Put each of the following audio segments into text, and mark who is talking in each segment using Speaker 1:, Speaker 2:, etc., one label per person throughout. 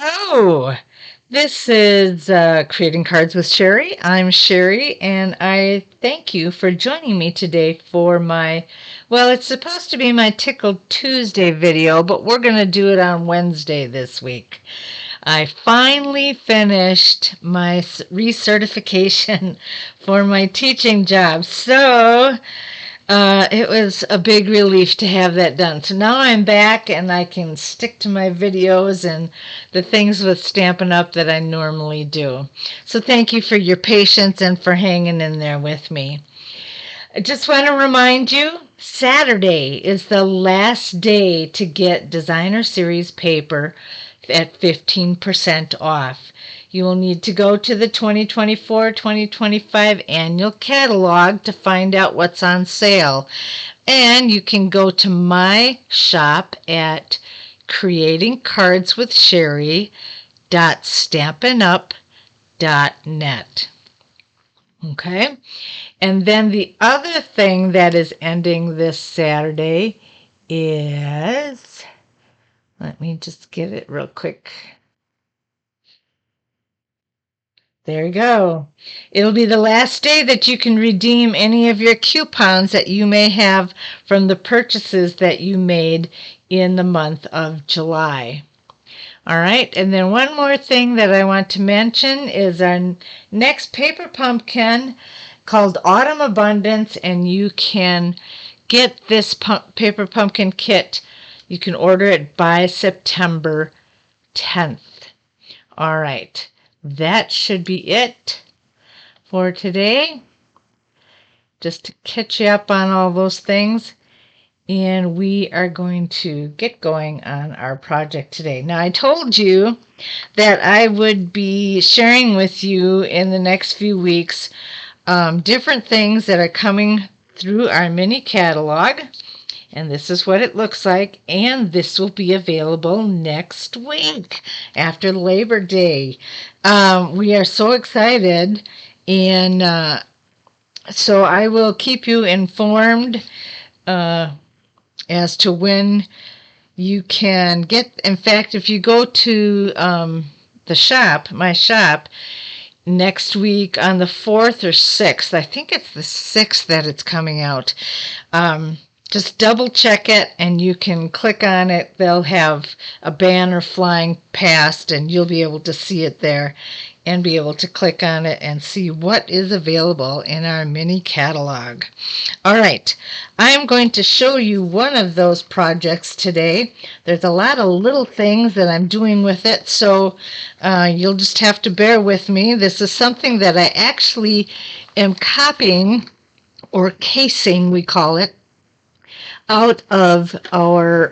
Speaker 1: Oh, this is Creating Cards with Sherry. I'm Sherry, and I thank you for joining me today for it's supposed to be my Tickled Tuesday video, but we're going to do it on Wednesday this week. I finally finished my recertification for my teaching job, so it was a big relief to have that done. So now I'm back and I can stick to my videos and the things with Stampin' Up! That I normally do. So thank you for your patience and for hanging in there with me. I just want to remind you, Saturday is the last day to get Designer Series paper at 15% off. You will need to go to the 2024-2025 annual catalog to find out what's on sale. And you can go to my shop at creatingcardswithsherry.stampinup.net. Okay? And then the other thing that is ending this Saturday is, let me just get it real quick. There you go. It'll be the last day that you can redeem any of your coupons that you may have from the purchases that you made in the month of July. All right, and then one more thing that I want to mention is our next paper pumpkin called Autumn Abundance, and you can get this paper pumpkin kit. You can order it by September 10th. All right, that should be it for today. Just to catch you up on all those things. And we are going to get going on our project today. Now, I told you that I would be sharing with you in the next few weeks different things that are coming through our mini catalog. And this is what it looks like. And this will be available next week after Labor Day. We are so excited. And so I will keep you informed as to when you can get. In fact, if you go to the shop, my shop, next week on the 4th or 6th, I think it's the 6th that it's coming out, just double check it and you can click on it. They'll have a banner flying past and you'll be able to see it there and be able to click on it and see what is available in our mini catalog. All right, I'm going to show you one of those projects today. There's a lot of little things that I'm doing with it, so you'll just have to bear with me. This is something that I actually am copying, or casing we call it, out of our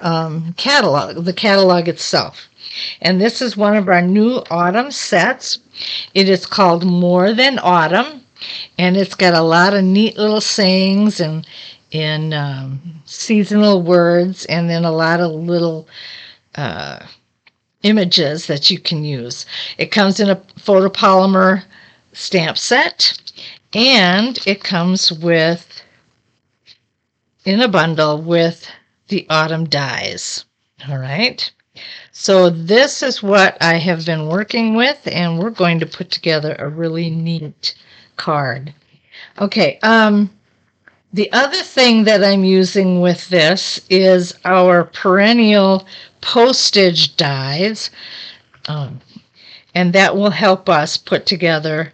Speaker 1: catalog, the catalog itself. And this is one of our new autumn sets. It is called More Than Autumn, and it's got a lot of neat little sayings and seasonal words, and then a lot of little images that you can use. It comes in a photopolymer stamp set, and it comes in a bundle with the autumn dies. All right. So this is what I have been working with, and we're going to put together a really neat card. Okay, the other thing that I'm using with this is our perennial postage dies, and that will help us put together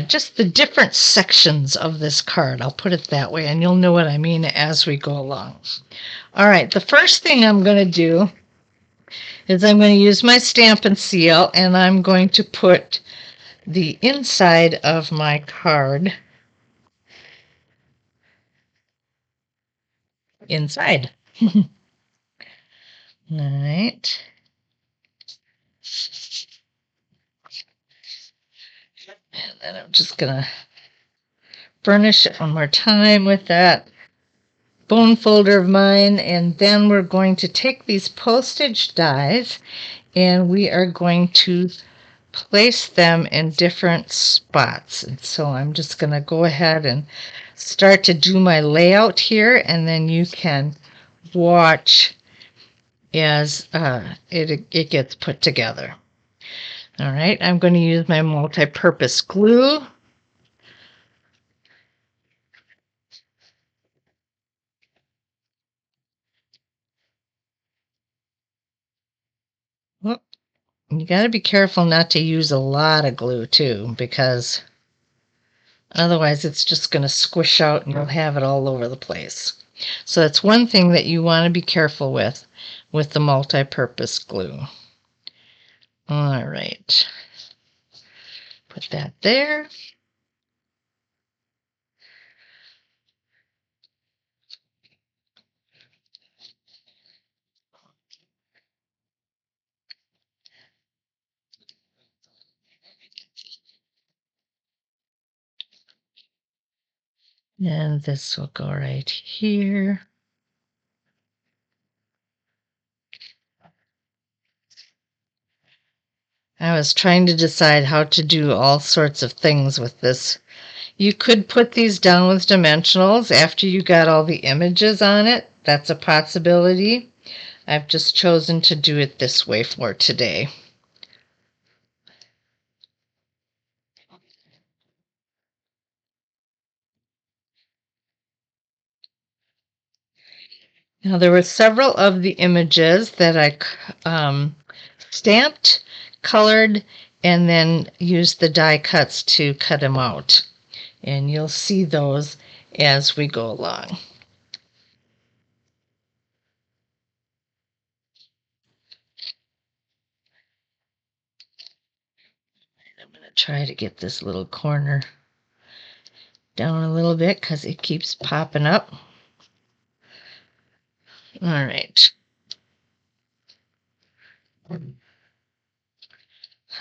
Speaker 1: just the different sections of this card. I'll put it that way, and you'll know what I mean as we go along. All right, the first thing I'm going to do is I'm going to use my Stampin' Seal, and I'm going to put the inside of my card inside. All right. And then I'm just going to burnish it one more time with that bone folder of mine, and then we're going to take these postage dies and we are going to place them in different spots. And so I'm just going to go ahead and start to do my layout here, and then you can watch as it gets put together. All right, I'm going to use my multi-purpose glue. Well, you got to be careful not to use a lot of glue too, because otherwise it's just going to squish out and you'll have it all over the place. So that's one thing that you want to be careful with the multi-purpose glue. All right, put that there. And this will go right here. I was trying to decide how to do all sorts of things with this. You could put these down with dimensionals after you got all the images on it. That's a possibility. I've just chosen to do it this way for today. Now there were several of the images that I stamped, colored, and then used the die cuts to cut them out. And you'll see those as we go along. I'm going to try to get this little corner down a little bit because it keeps popping up. All right.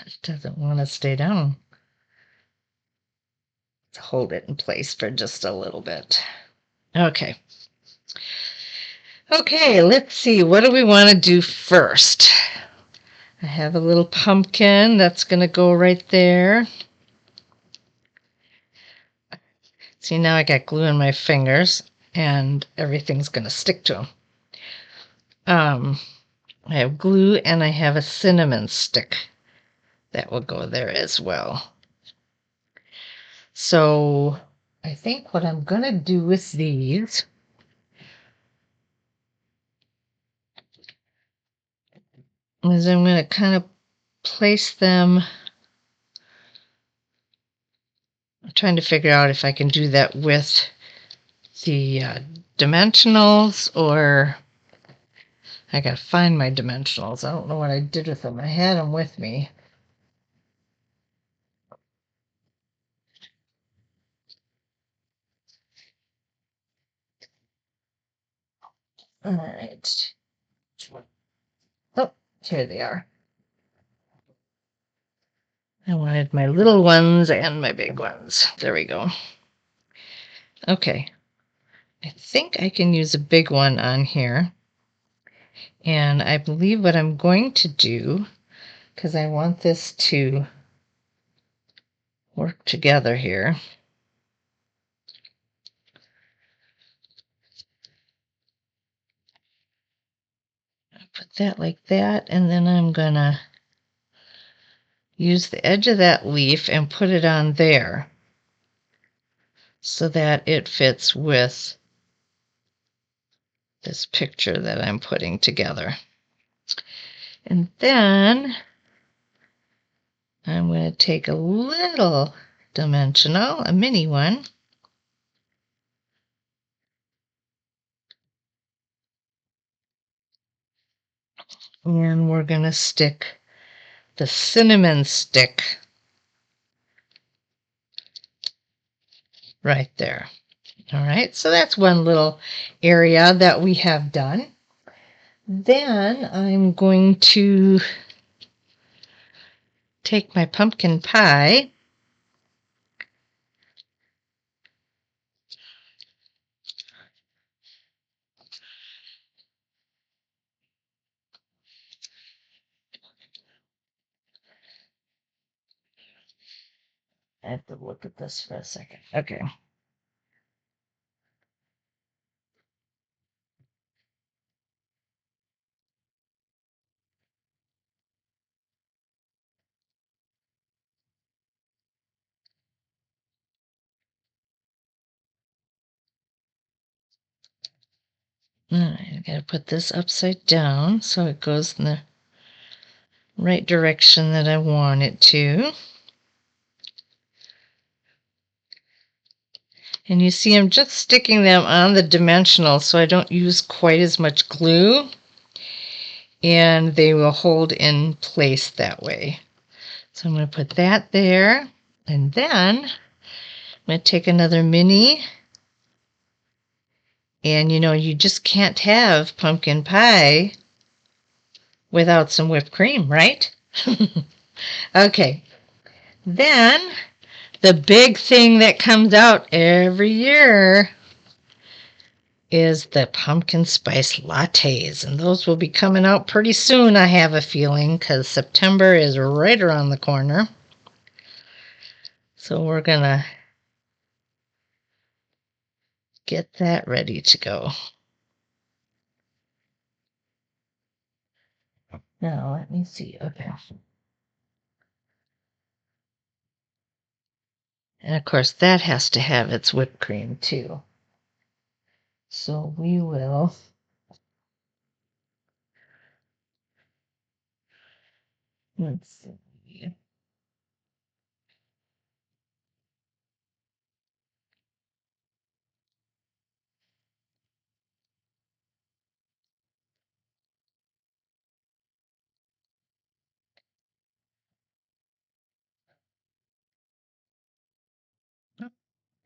Speaker 1: It doesn't want to stay down. Let's hold it in place for just a little bit. Okay. Okay, let's see. What do we want to do first? I have a little pumpkin that's going to go right there. See, now I got glue in my fingers and everything's going to stick to them. I have glue and I have a cinnamon stick that will go there as well. So I think what I'm going to do with these is I'm going to kind of place them. I'm trying to figure out if I can do that with the dimensionals, or I got to find my dimensionals. I don't know what I did with them. I had them with me. All right. Oh, here they are. I wanted my little ones and my big ones. There we go. Okay. I think I can use a big one on here. And I believe what I'm going to do, because I want this to work together here. Put that like that, and then I'm going to use the edge of that leaf and put it on there so that it fits with this picture that I'm putting together. And then I'm going to take a little dimensional, a mini one, and we're going to stick the cinnamon stick right there. All right, so that's one little area that we have done. Then I'm going to take my pumpkin pie I have to look at this for a second. Okay. I gotta put this upside down so it goes in the right direction that I want it to. And you see I'm just sticking them on the dimensional so I don't use quite as much glue, and they will hold in place that way. So I'm going to put that there, and then I'm going to take another mini, and you just can't have pumpkin pie without some whipped cream, right? Okay, then the big thing that comes out every year is the pumpkin spice lattes, and those will be coming out pretty soon, I have a feeling, because September is right around the corner. So we're gonna get that ready to go. Now let me see. Okay. And of course that has to have its whipped cream too. So we will let's see.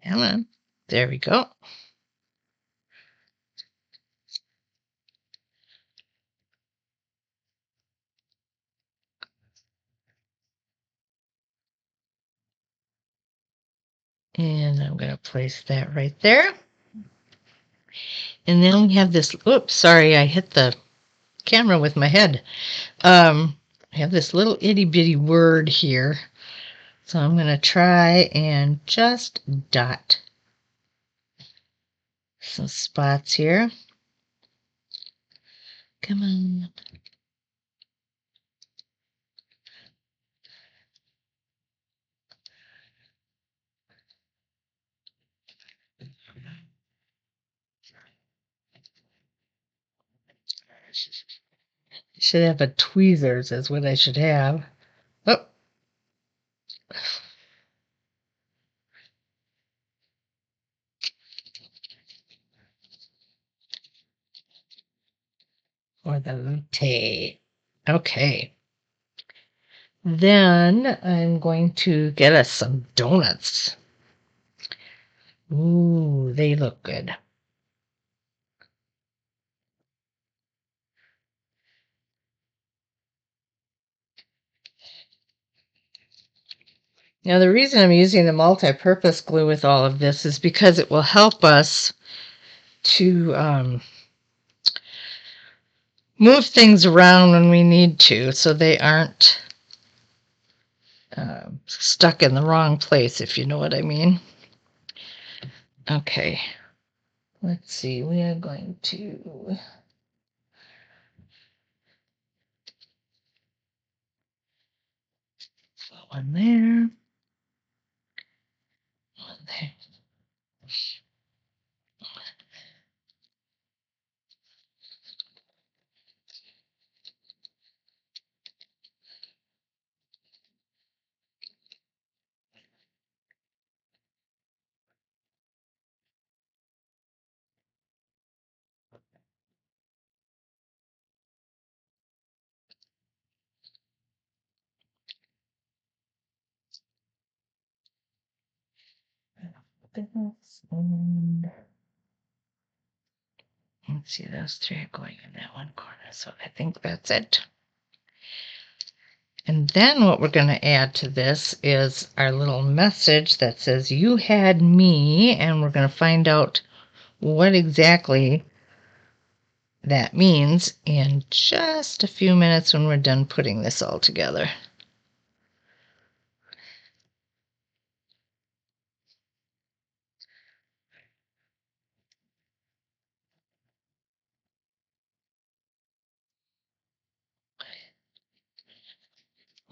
Speaker 1: Come on. There we go. And I'm going to place that right there. And then we have this, oops, sorry, I hit the camera with my head. I have this little itty bitty word here. So I'm going to try and just dot some spots here. Come on. Should have a tweezers is what I should have. Oh. Or the latte. Okay. Then I'm going to get us some donuts. Ooh, they look good. Now, the reason I'm using the multi-purpose glue with all of this is because it will help us to move things around when we need to so they aren't stuck in the wrong place, if you know what I mean. Okay, let's see. We are going to put one there. One there. And let's see, those three are going in that one corner, so I think that's it. And then what we're going to add to this is our little message that says, "You had me," and we're going to find out what exactly that means in just a few minutes when we're done putting this all together.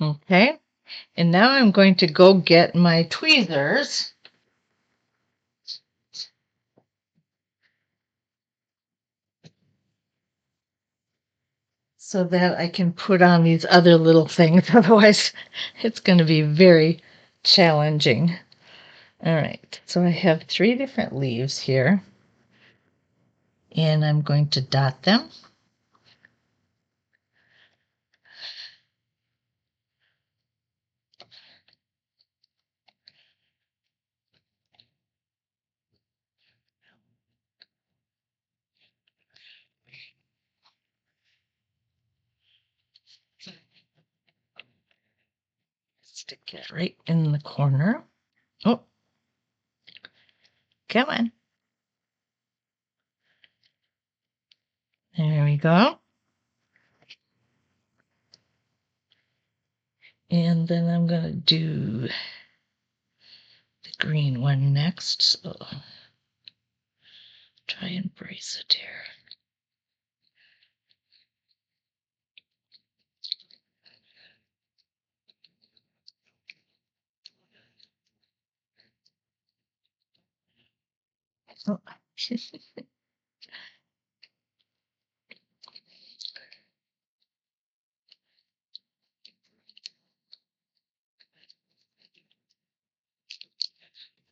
Speaker 1: Okay, and now I'm going to go get my tweezers. so that I can put on these other little things. Otherwise, it's going to be very challenging. All right, so I have 3 different leaves here, and I'm going to dot them. Stick it right in the corner. Oh, come on. There we go. And then I'm going to do the green one next. So try and brace it here. Oh.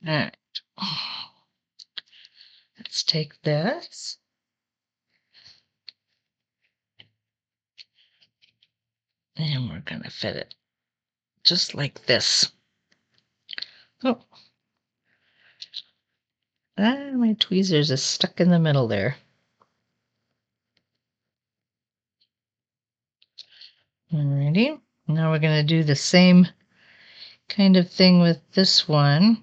Speaker 1: All right. Let's take this. And we're going to fit it just like this. Oh, my tweezers is stuck in the middle there. Alrighty. Now we're going to do the same kind of thing with this one.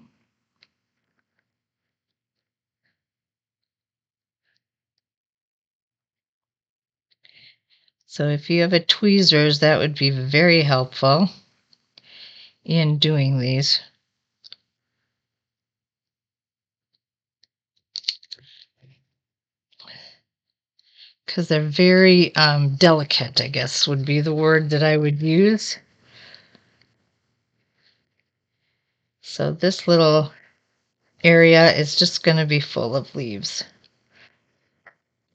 Speaker 1: So if you have a tweezers, that would be very helpful in doing these. Because they're very delicate, I guess would be the word that I would use. So this little area is just going to be full of leaves.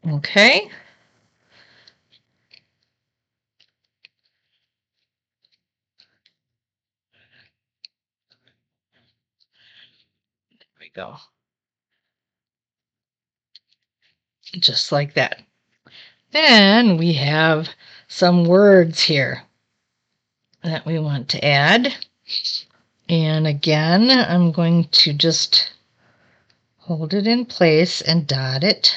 Speaker 1: Okay. There we go. Just like that. Then we have some words here that we want to add. And again, I'm going to just hold it in place and dot it.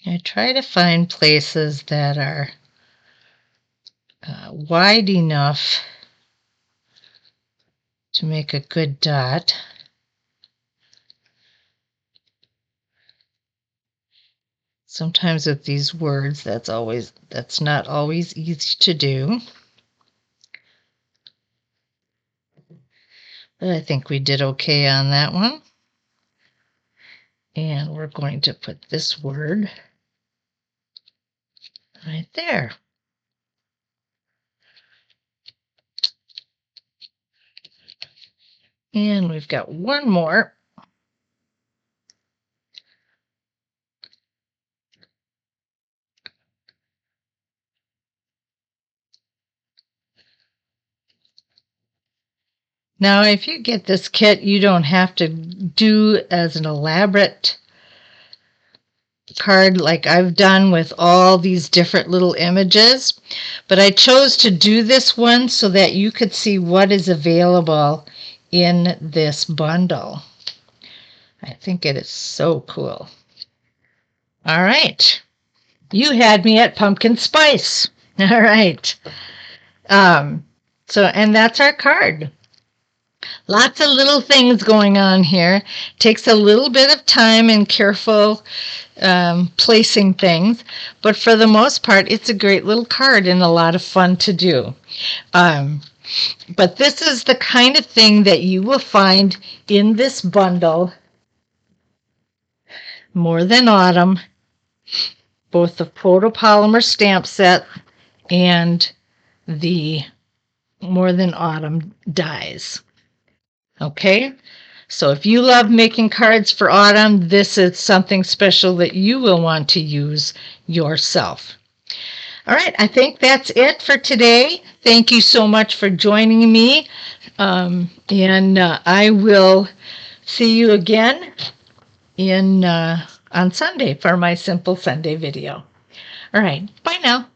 Speaker 1: I try to find places that are wide enough to make a good dot. Sometimes with these words, that's not always easy to do. But I think we did okay on that one. And we're going to put this word right there. And we've got one more. Now, if you get this kit, you don't have to do as an elaborate card like I've done with all these different little images, but I chose to do this one so that you could see what is available in this bundle. I think it is so cool. All right. You had me at pumpkin spice. All right. And that's our card. Lots of little things going on here. Takes a little bit of time and careful placing things, but for the most part, it's a great little card and a lot of fun to do. But this is the kind of thing that you will find in this bundle, More Than Autumn, both the photopolymer stamp set and the More Than Autumn dies. Okay, So if you love making cards for autumn, this is something special that you will want to use yourself. All right, I think that's it for today. Thank you so much for joining me. And I will see you again on Sunday for my Simple Sunday video. All right, bye now.